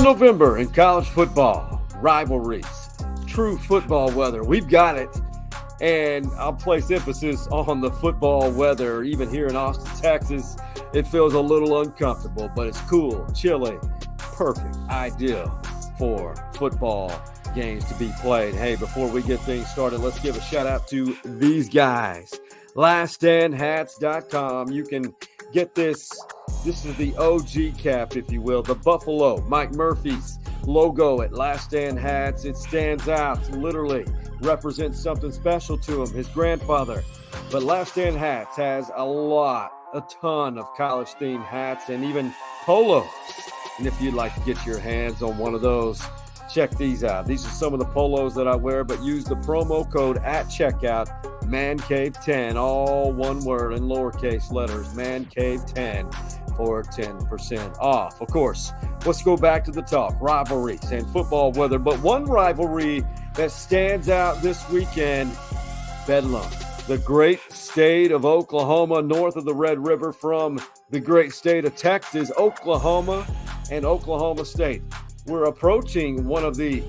November in college football, rivalries, true football weather. We've got it. And I'll place emphasis on the football weather. Even here in Austin, Texas, it feels a little uncomfortable, but it's cool, chilly, perfect, ideal for football games to be played. Hey, before we get things started, let's give a shout out to these guys. LastStandHats.com. You can get this. This is the OG cap, if you will, the Buffalo Mike Murphy's logo at Last Stand Hats. It stands out, literally represents something special to him, his grandfather. But Last Stand Hats has a ton of college-themed hats and even polos. And if you'd like to get your hands on one of those, check these out. These are some of the polos that I wear, but use the promo code at checkout, MANCAPED10, all one word in lowercase letters, MANCAPED10 for 10% off. Of course, let's go back to the talk, rivalries and football weather. But one rivalry that stands out this weekend, Bedlam, the great state of Oklahoma, north of the Red River from the great state of Texas, Oklahoma and Oklahoma State. We're approaching one of the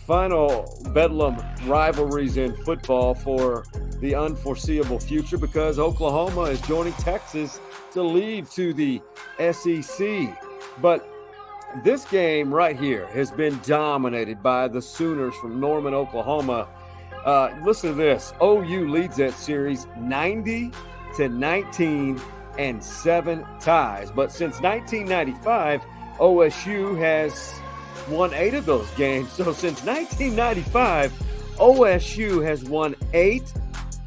final Bedlam rivalries in football for the unforeseeable future because Oklahoma is joining Texas to leave to the SEC. But this game right here has been dominated by the Sooners from Norman, Oklahoma. Listen to this. OU leads that series 90-19 and 7 ties. But since 1995, OSU has won 8 of those games. So since 1995, OSU has won 8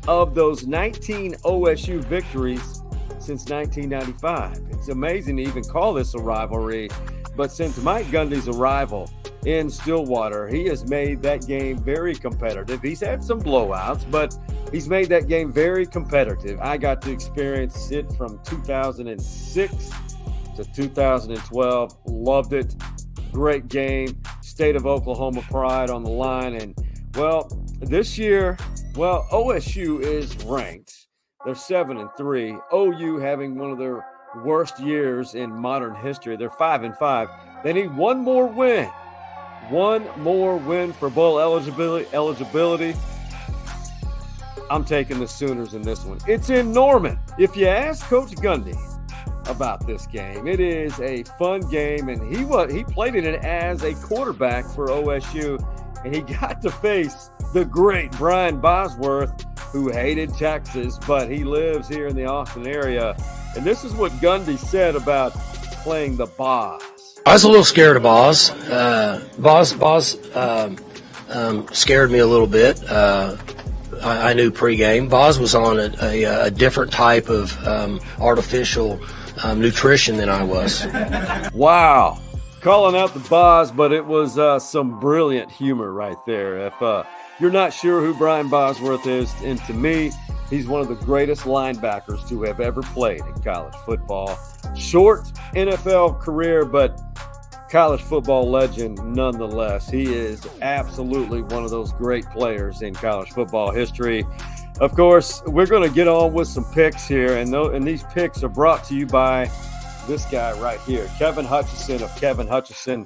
of those 19 OSU victories since 1995. It's amazing to even call this a rivalry. But since Mike Gundy's arrival in Stillwater, he has made that game very competitive. He's had some blowouts, but he's made that game very competitive. I got to experience it from 2006 to 2012. Loved it. Great game. State of Oklahoma pride on the line. And, well, this year, OSU is ranked. They're 7-3. OU having one of their worst years in modern history. They're 5-5. They need one more win. One more win for bowl eligibility. I'm taking the Sooners in this one. It's in Norman. If you ask Coach Gundy about this game, it is a fun game, and he played in it as a quarterback for OSU, and he got to face the great Brian Bosworth, who hated Texas, but he lives here in the Austin area. And this is what Gundy said about playing the Boz. I was a little scared of Boz. Boz scared me a little bit. I knew pregame. Boz was on a different type of artificial nutrition than I was. Wow. Calling out the Boz, but it was some brilliant humor right there. If you're not sure who Brian Bosworth is, and to me, he's one of the greatest linebackers to have ever played in college football. Short NFL career, but college football legend nonetheless. He is absolutely one of those great players in college football history. Of course, we're going to get on with some picks here, and these picks are brought to you by this guy right here, Kevin Hutchison of Kevin Hutchison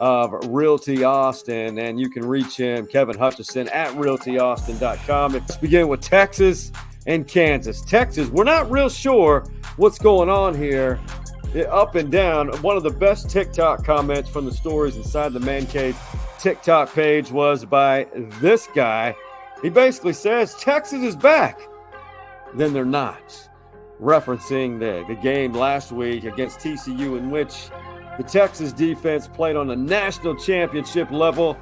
of Realty Austin, and you can reach him, Kevin Hutchison, at realtyaustin.com. Let's begin with Texas and Kansas. Texas, we're not real sure what's going on here, up and down. One of the best TikTok comments from the stories inside the Man Cave TikTok page was by this guy. He basically says, Texas is back. Then they're not. Referencing the game last week against TCU, in which the Texas defense played on a national championship level.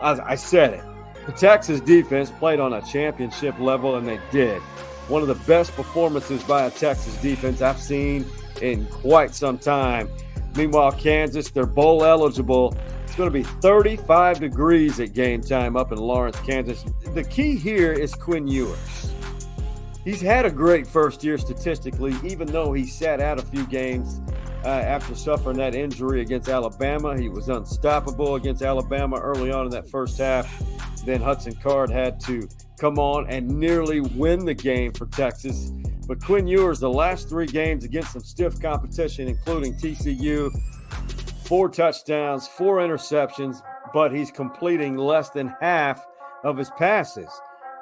I said it. The Texas defense played on a championship level, and they did. One of the best performances by a Texas defense I've seen in quite some time. Meanwhile, Kansas, they're bowl eligible. It's going to be 35 degrees at game time up in Lawrence, Kansas. The key here is Quinn Ewers. He's had a great first year statistically, even though he sat out a few games after suffering that injury against Alabama. He was unstoppable against Alabama early on in that first half. Then Hudson Card had to come on and nearly win the game for Texas. But Quinn Ewers, the last 3 games against some stiff competition, including TCU, 4 touchdowns, 4 interceptions, but he's completing less than half of his passes.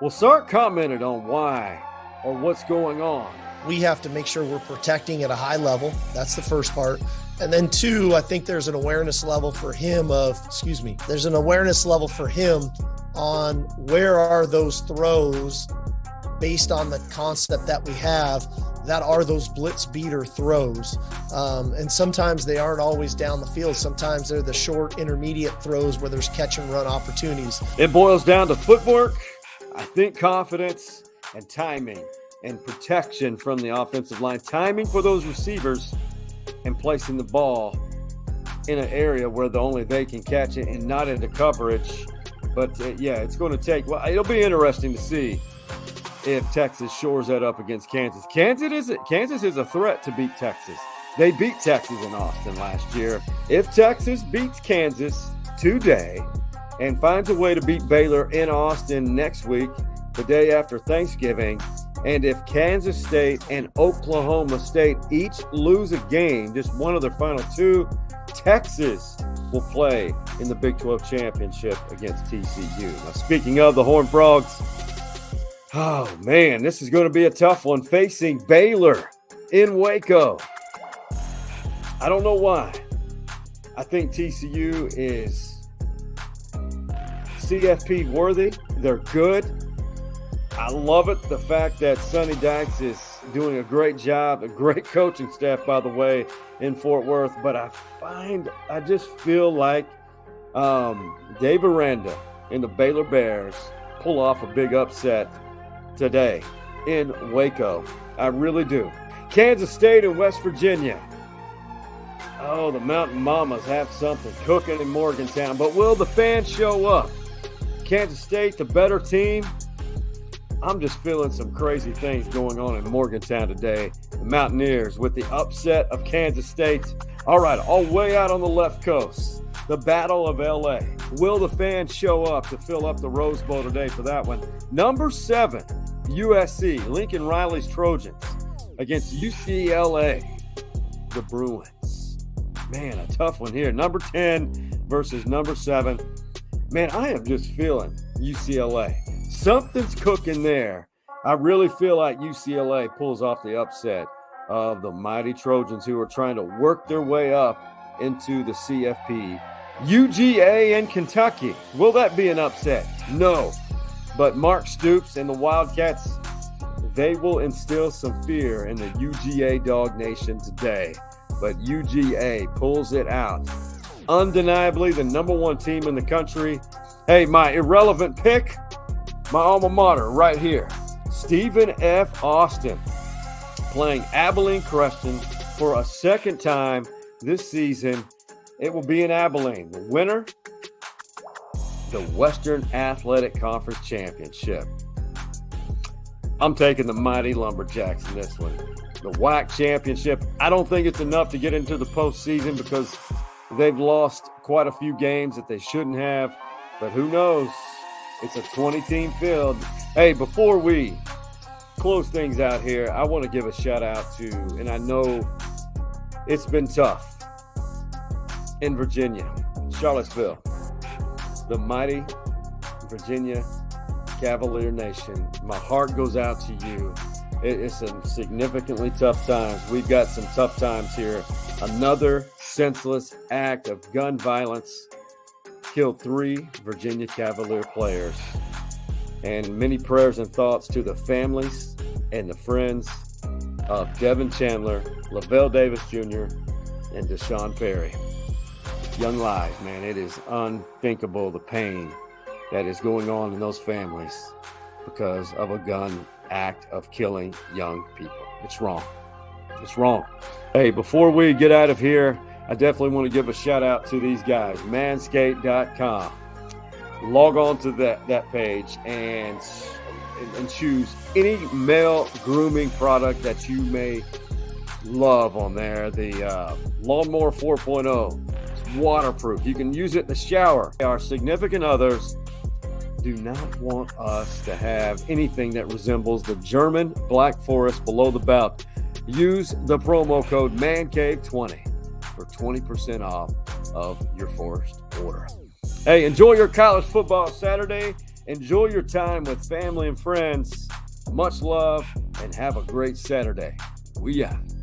Well, Sark commented on why or what's going on. We have to make sure we're protecting at a high level. That's the first part. And then 2, I think there's an awareness level for him there's an awareness level for him on where are those throws based on the concept that we have that are those blitz beater throws. And sometimes they aren't always down the field. Sometimes they're the short intermediate throws where there's catch and run opportunities. It boils down to footwork, I think confidence and timing and protection from the offensive line. Timing for those receivers and placing the ball in an area where only they can catch it and not into coverage. But it's going to take, it'll be interesting to see if Texas shores that up against Kansas. Kansas is a threat to beat Texas. They beat Texas in Austin last year. If Texas beats Kansas today and finds a way to beat Baylor in Austin next week, the day after Thanksgiving, and if Kansas State and Oklahoma State each lose a game, just one of their final 2, Texas will play in the Big 12 championship against TCU. Now, speaking of the Horned Frogs, oh man, this is going to be a tough one, facing Baylor in Waco. I don't know why. I think TCU is CFP worthy. They're good. I love it, the fact that Sonny Dykes is doing a great job, a great coaching staff, by the way, in Fort Worth. But I just feel like Dave Aranda and the Baylor Bears pull off a big upset today in Waco. I really do. Kansas State and West Virginia. Oh, the Mountain Mamas have something cooking in Morgantown. But will the fans show up? Kansas State, the better team. I'm just feeling some crazy things going on in Morgantown today. The Mountaineers with the upset of Kansas State. All right, all way out on the left coast, the Battle of LA. Will the fans show up to fill up the Rose Bowl today for that one? Number 7, USC, Lincoln Riley's Trojans against UCLA, the Bruins. Man, a tough one here. Number 10 versus number 7. Man, I am just feeling UCLA. Something's cooking there. I really feel like UCLA pulls off the upset of the mighty Trojans, who are trying to work their way up into the CFP. UGA and Kentucky. Will that be an upset? No. But Mark Stoops and the Wildcats, they will instill some fear in the UGA Dog Nation today. But UGA pulls it out. Undeniably the number 1 team in the country. Hey, my irrelevant pick, my alma mater right here, Stephen F. Austin, playing Abilene Creston for a second time this season. It will be in Abilene. The winner, the Western Athletic Conference Championship. I'm taking the mighty Lumberjacks in this one. The WAC Championship, I don't think it's enough to get into the postseason because they've lost quite a few games that they shouldn't have. But who knows? It's a 20-team field. Hey, before we close things out here, I want to give a shout out to, and I know it's been tough in Virginia, Charlottesville, the mighty Virginia Cavalier Nation. My heart goes out to you. It's some significantly tough times. We've got some tough times here. Another senseless act of gun violence killed 3 Virginia Cavalier players. And many prayers and thoughts to the families and the friends of Devin Chandler, Lavelle Davis Jr., and Deshaun Perry. Young lives, man. It is unthinkable, the pain that is going on in those families because of a gun act of killing young people. It's wrong. It's wrong. Hey, before we get out of here, I definitely want to give a shout out to these guys, manscaped.com. Log on to that page and choose any male grooming product that you may love on there. The Lawnmower 4.0, it's waterproof. You can use it in the shower. Our significant others do not want us to have anything that resembles the German Black Forest below the belt. Use the promo code MANCAVE20 for 20% off of your first order. Hey, enjoy your college football Saturday. Enjoy your time with family and friends. Much love and have a great Saturday. We out.